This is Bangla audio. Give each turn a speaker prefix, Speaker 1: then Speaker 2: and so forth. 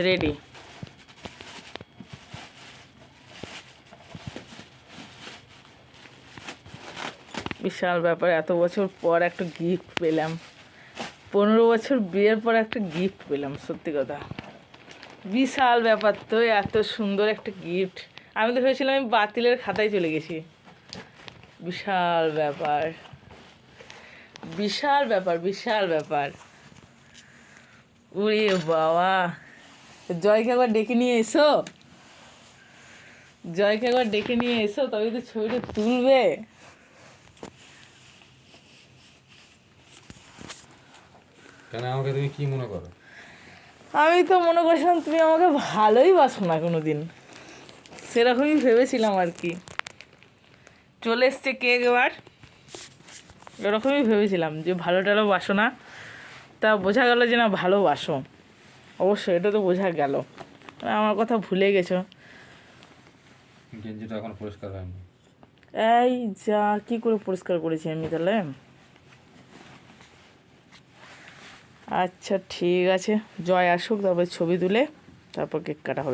Speaker 1: রেডি। বিশাল ব্যাপার, এত বছর পর একটা গিফট পেলাম। 15 বছর বিয়ের পর একটা গিফট পেলাম, সত্যি কথা বিশাল ব্যাপার। তো এত সুন্দর একটা গিফট, আমি তো ভেবেছিলাম আমি বাতিলের খাতায় চলে গেছি। বিশাল ব্যাপার, বিশাল ব্যাপার, বিশাল ব্যাপার। উরে বাবা, জয়কে একবার ডেকে নিয়ে এসো, জয়কে একবার ডেকে নিয়ে এসো, তবে তো ছবিটা তুলবে।
Speaker 2: কেন আমাকে তুমি কি মনে করো?
Speaker 1: আমি তো মনে করছিলাম তুমি আমাকে ভালোই বাসো না কোনো দিন, সেরকমই ভেবেছিলাম আর কি। চলে এসছে কেক এবার, এরকমই ভেবেছিলাম যে ভালো টালো বাসো না, তা বোঝা গেল যে না ভালোবাসো। অবশ্যই এটা তো বোঝা গেল, আমার কথা ভুলে গেছো।
Speaker 2: গেঞ্জিটা এখন পরিষ্কার হয়নি।
Speaker 1: এই যা, কি করে পরিষ্কার করেছি আমি তাহলে? আচ্ছা ঠিক আছে, জয় আসুক, তারপর ছবি তুলে তারপর কেক কাটা হবে।